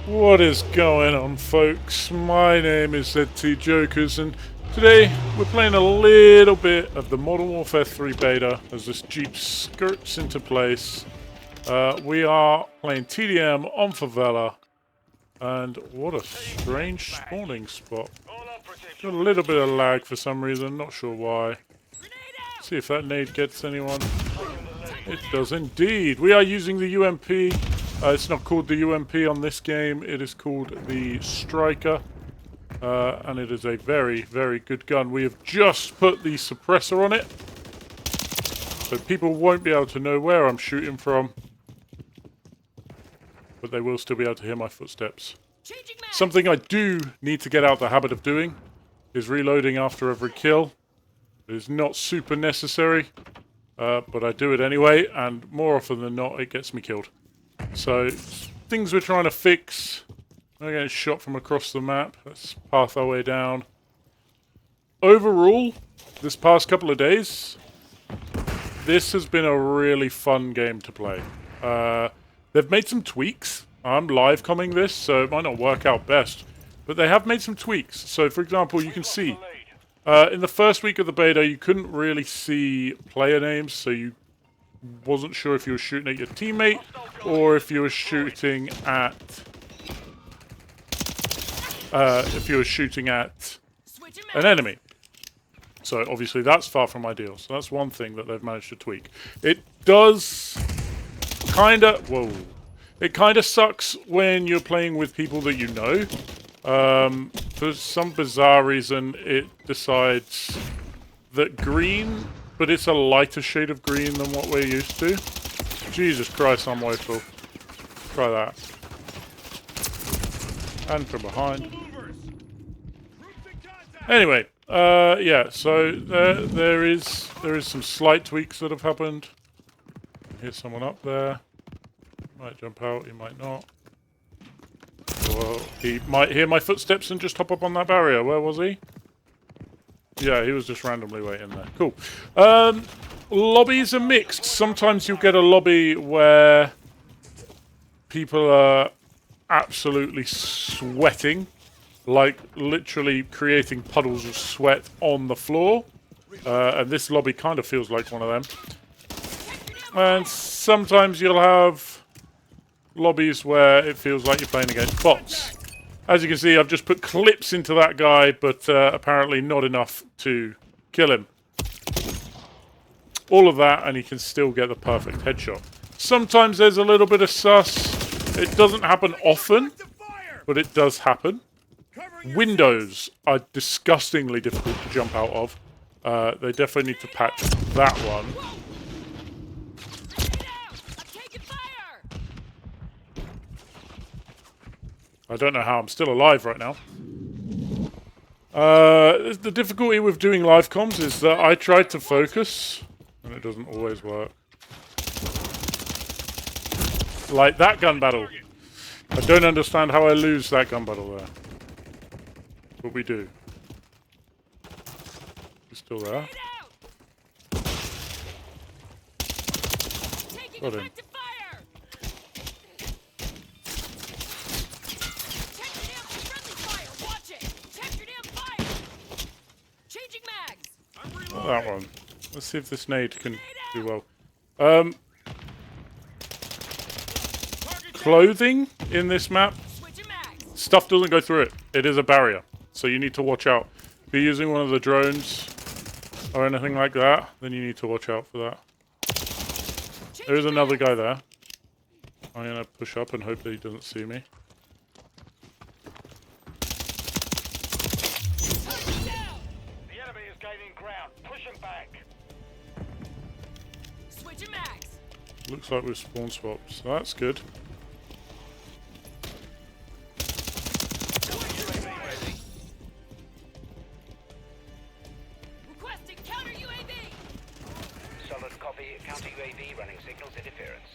What is going on, folks? My name is ZT Jokers, and today we're playing a little bit of the Modern Warfare 3 Beta as this Jeep skirts into place. We are playing TDM on Favela, and what a strange spawning spot. Got a little bit of lag for some reason, not sure why. See if that nade gets anyone. It does indeed. We are using the UMP. It's not called the UMP on this game. It is called the Striker. And it is a very, very good gun. We have just put the suppressor on it, so people won't be able to know where I'm shooting from. But they will still be able to hear my footsteps. Something I do need to get out the habit of doing is reloading after every kill. It is not super necessary, but I do it anyway, and more often than not, it gets me killed. So, things we're trying to fix. We're getting shot from across the map. Let's path our way down. Overall, this past couple of days, this has been a really fun game to play. They've made some tweaks. I'm live comming this, so it might not work out best. But they have made some tweaks. So, for example, you can see, in the first week of the beta, you couldn't really see player names, so you wasn't sure if you were shooting at your teammate or if you were shooting at an enemy. So obviously that's far from ideal. So that's one thing that they've managed to tweak. It does it kind of sucks when you're playing with people that you know. For some bizarre reason, it decides that green, but it's a lighter shade of green than what we're used to. Jesus Christ, I'm woeful. Try that. And from behind. Anyway, yeah, so there is some slight tweaks that have happened. Here's someone up there. Might jump out, he might not. Well, he might hear my footsteps and just hop up on that barrier. Where was he? Yeah, he was just randomly waiting there. Cool. Lobbies are mixed. Sometimes you'll get a lobby where people are absolutely sweating, like literally creating puddles of sweat on the floor. And this lobby kind of feels like one of them. And sometimes you'll have lobbies where it feels like you're playing against bots. As you can see, I've just put clips into that guy, but apparently not enough to kill him. All of that, and he can still get the perfect headshot. Sometimes there's a little bit of sus. It doesn't happen often, but it does happen. Windows are disgustingly difficult to jump out of. They definitely need to patch that one. I don't know how I'm still alive right now. The difficulty with doing live comms is that I tried to focus, and it doesn't always work. Like that gun battle. I don't understand how I lose that gun battle there. But we do. He's still there. Got him. Not that one. Let's see if this nade can do well. Clothing in this map, stuff doesn't go through it. It is a barrier, so you need to watch out. If you're using one of the drones or anything like that, then you need to watch out for that. There is another guy there. I'm going to push up and hope that he doesn't see me. Looks like we've spawn swapped, so that's good. Requesting counter UAV. Solid copy. Counter UAV running signals interference.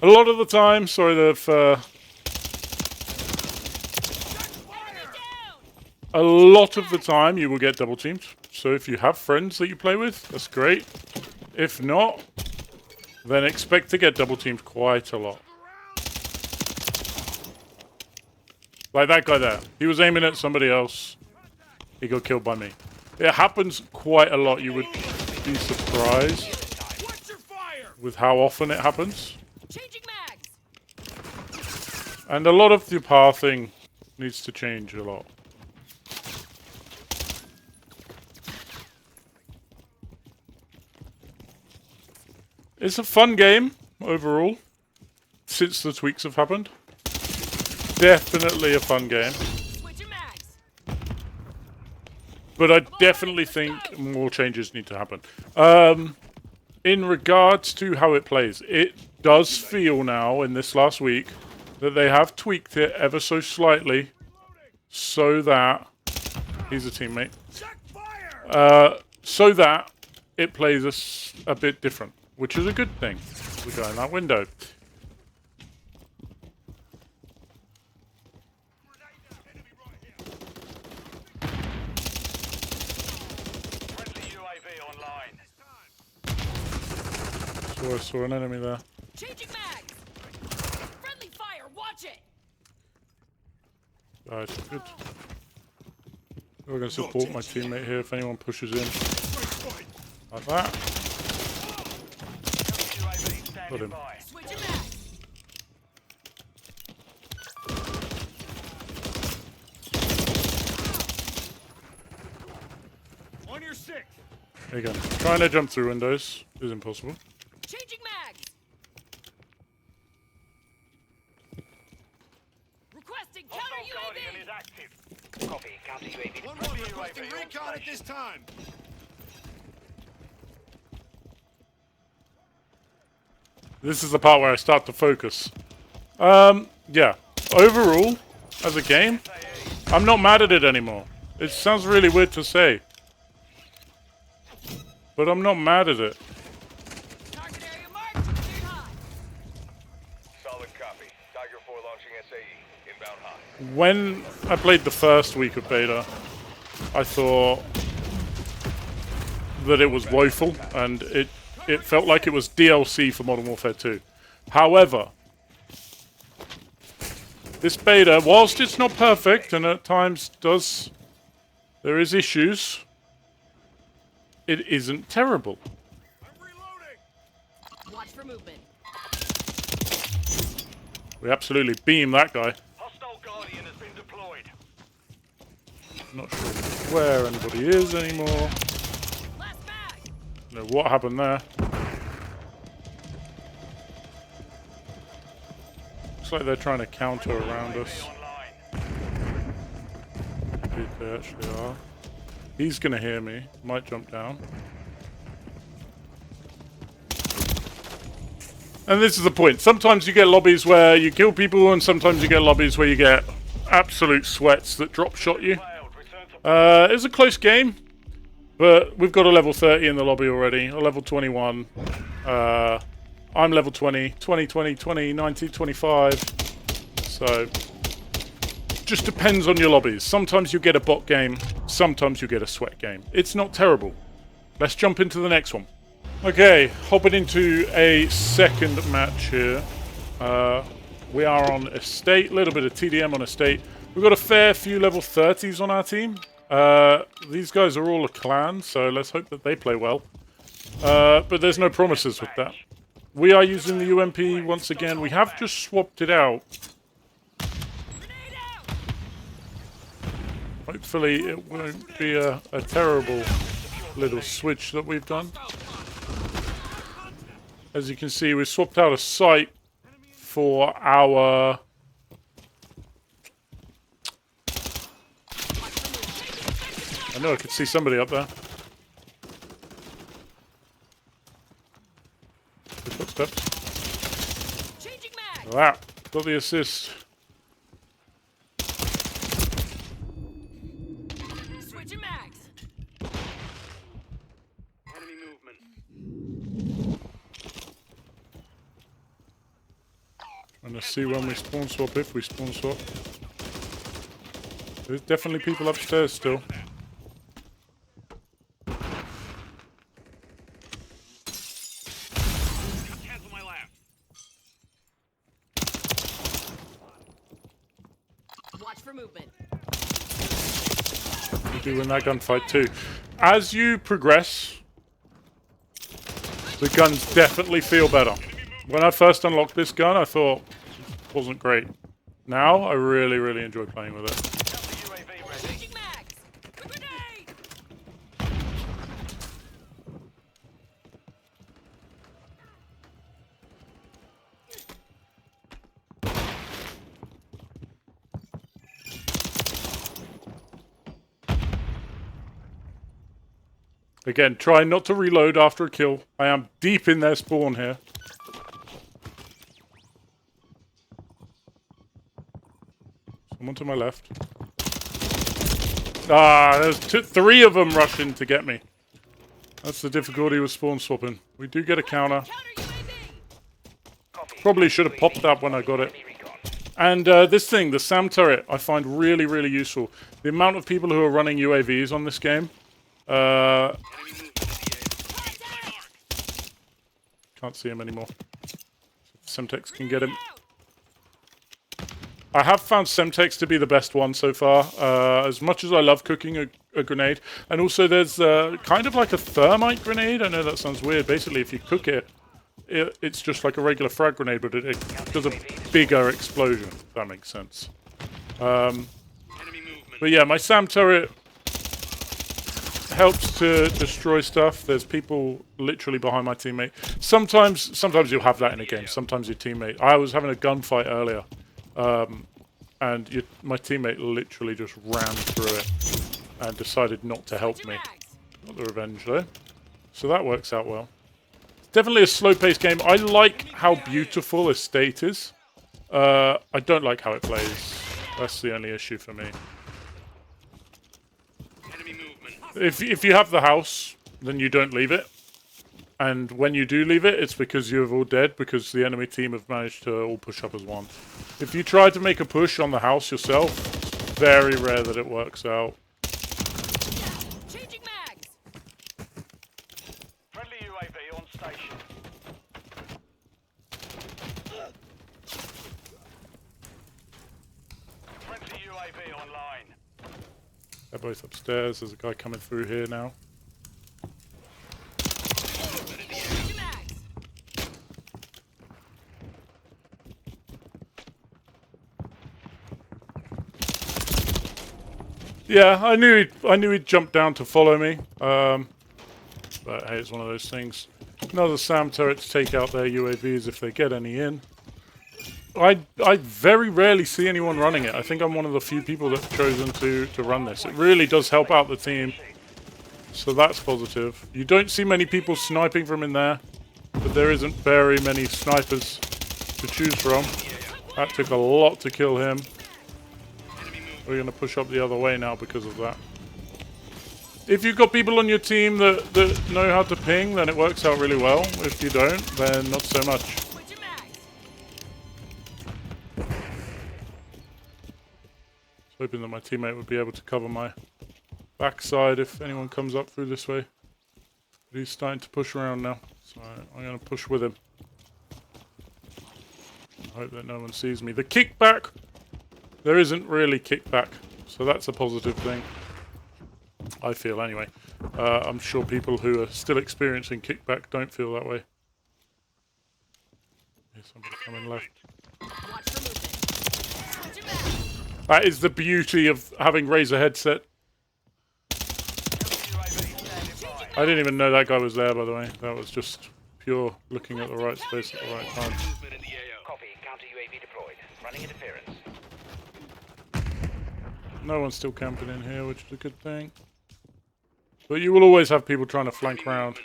A lot of the time, sorry, a lot of the time you will get double teamed. So if you have friends that you play with, that's great. If not, then expect to get double teamed quite a lot. Like that guy there. He was aiming at somebody else. He got killed by me. It happens quite a lot. You would be surprised with how often it happens. And a lot of the pathing needs to change a lot. It's a fun game overall since the tweaks have happened. Definitely a fun game. But I definitely think more changes need to happen. In regards to how it plays, it does feel now in this last week that they have tweaked it ever so slightly so that... He's a teammate. So that it plays a bit different, which is a good thing. We go in that window. I saw an enemy there. Changing mags. Friendly fire. Watch it. Alright, good. We're going to support my teammate here if anyone pushes in. Like that. Got him. Switching mags. On your six. There you go. Trying to jump through windows is impossible. Changing mags. Requesting counter UAV. Is active. Copy. Counter UAV. One more requesting recon at this time. This is the part where I start to focus. Yeah. Overall, as a game, I'm not mad at it anymore. It sounds really weird to say. But I'm not mad at it. Target area marked. Cleared high. Solid copy. Tiger 4 launching SAE. Inbound high. When I played the first week of beta, I thought that it was woeful, and it felt like it was DLC for Modern Warfare 2. However, this beta, whilst it's not perfect, and at times there is issues, it isn't terrible. I'm reloading. Watch for movement. We absolutely beam that guy. Hostile Guardian has been deployed. Not sure where anybody is anymore. Last mag. Don't know what happened there. Looks like they're trying to counter around us. Online. Maybe they actually are. He's gonna hear me. Might jump down. And this is the point. Sometimes you get lobbies where you kill people, and sometimes you get lobbies where you get absolute sweats that drop shot you. It's a close game, but we've got a level 30 in the lobby already, a level 21. I'm level 20, 20, 20, 20, 90, 25. So, just depends on your lobbies. Sometimes you get a bot game, sometimes you get a sweat game. It's not terrible. Let's jump into the next one. Okay, hopping into a second match here. We are on Estate, a little bit of TDM on Estate. We've got a fair few level 30s on our team. These guys are all a clan, so let's hope that they play well. But there's no promises with that. We are using the UMP once again. We have just swapped it out. Hopefully it won't be a terrible little switch that we've done. As you can see, we swapped out a site for our... I know I could see somebody up there. Good footsteps. Changing mag. Wow, got the assist. Switching mags. Enemy movement. gonna see when we spawn swap, if we spawn swap. There's definitely people upstairs still. Cancel my lap. Watch for movement. We do win that gunfight too. As you progress, the guns definitely feel better. When I first unlocked this gun, I thought it wasn't great. Now, I really, really enjoy playing with it. UAV ready. Changing mags. A grenade. Again, try not to reload after a kill. I am deep in their spawn here. Someone to my left. Ah, there's three of them rushing to get me. That's the difficulty with spawn swapping. We do get a counter. Counter UAV. Copy. Probably should have popped that when I got it. Enemy recon. And this thing, the SAM turret, I find really, really useful. The amount of people who are running UAVs on this game. Can't see him anymore. Semtex can get him. I have found Semtex to be the best one so far. As much as I love cooking a grenade. And also there's kind of like a thermite grenade. I know that sounds weird. Basically, if you cook it, it's just like a regular frag grenade, but it does a bigger explosion, if that makes sense. But yeah, my SAM turret helps to destroy stuff. There's people literally behind my teammate. Sometimes you'll have that in a game. Sometimes your teammate. I was having a gunfight earlier, and my teammate literally just ran through it and decided not to help me. Not the revenge though. So that works out well. It's definitely a slow-paced game. I like how beautiful Estate is. I don't like how it plays. That's the only issue for me. If you have the house, then you don't leave it. And when you do leave it, it's because you're all dead, because the enemy team have managed to all push up as one. If you try to make a push on the house yourself, it's very rare that it works out. Changing mags. Friendly UAV on station. Friendly UAV online. They're both upstairs. There's a guy coming through here now. Changing mags. Yeah, I knew he'd jump down to follow me. But hey, it's one of those things. Another SAM turret to take out their UAVs if they get any in. I very rarely see anyone running it. I think I'm one of the few people that have chosen to run this. It really does help out the team. So that's positive. You don't see many people sniping from in there, but there isn't very many snipers to choose from. That took a lot to kill him. We're going to push up the other way now because of that. If you've got people on your team that know how to ping, then it works out really well. If you don't, then not so much. Switching mags. Hoping that my teammate would be able to cover my backside if anyone comes up through this way. But he's starting to push around now, so I'm going to push with him. I hope that no one sees me. The kickback, there isn't really kickback, so that's a positive thing. I feel anyway. I'm sure people who are still experiencing kickback don't feel that way. Here's somebody coming left. Watch for movement. Switching mags. That is the beauty of having Razer headset. I didn't even know that guy was there, by the way. That was just pure looking at the right space at the right time. Copy. Counter UAV deployed. Running interference. No one's still camping in here, which is a good thing. But you will always have people trying to flank round.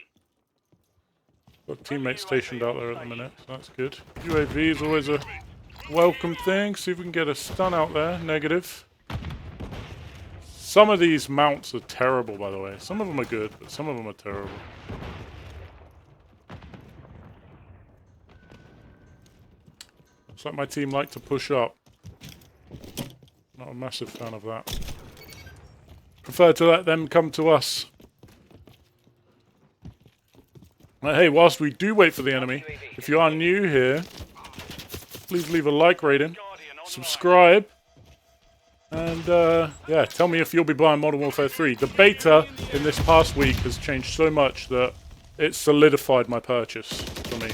Got teammates stationed out there at the minute, so that's good. UAV is always a welcome thing. See if we can get a stun out there. Negative. Some of these mounts are terrible, by the way. Some of them are good, but some of them are terrible. Looks like my team like to push up. Not a massive fan of that. Prefer to let them come to us. Hey, whilst we do wait for the enemy, if you are new here, please leave a like rating, subscribe, and yeah, tell me if you'll be buying Modern Warfare 3. The beta in this past week has changed so much that it solidified my purchase for me.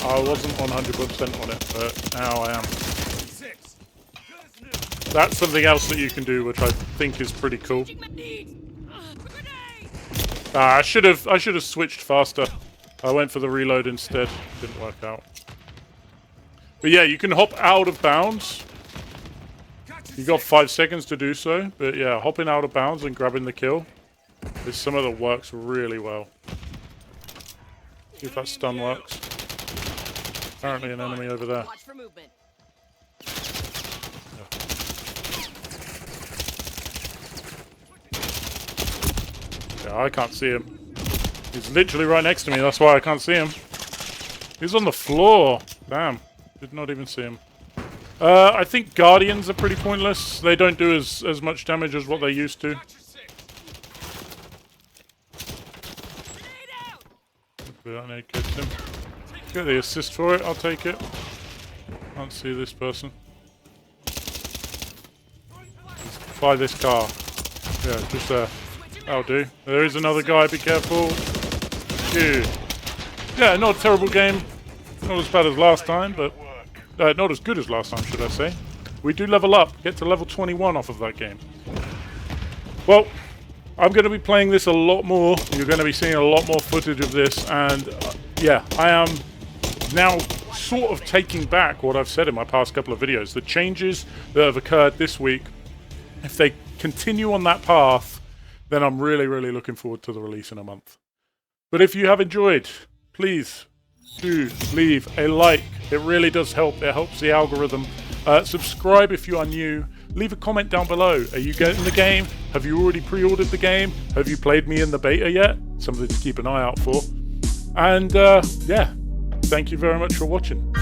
I wasn't 100% on it, but now I am. That's something else that you can do, which I think is pretty cool. I should have switched faster. I went for the reload instead. Didn't work out. But yeah, you can hop out of bounds. You got 5 seconds to do so. But yeah, hopping out of bounds and grabbing the kill is some of that works really well. See if that stun works. Apparently an enemy over there. Watch for movement. Yeah, I can't see him. He's literally right next to me, that's why I can't see him. He's on the floor. Damn. Did not even see him. I think Guardians are pretty pointless. They don't do as much damage as what they used to. That nade gets him. Get the assist for it, I'll take it. Can't see this person. By this car. Yeah, just there. That'll do. There is another guy, be careful. Dude. Yeah, not a terrible game. Not as bad as last time, but... not as good as last time, should I say. We do level up. Get to level 21 off of that game. Well, I'm going to be playing this a lot more. You're going to be seeing a lot more footage of this. And, yeah, I am now sort of taking back what I've said in my past couple of videos. The changes that have occurred this week, if they continue on that path, then I'm really, really looking forward to the release in a month. But if you have enjoyed, please do leave a like. It really does help. It helps the algorithm. Subscribe if you are new. Leave a comment down below. Are you getting the game? Have you already pre-ordered the game? Have you played me in the beta yet? Something to keep an eye out for. And yeah, thank you very much for watching.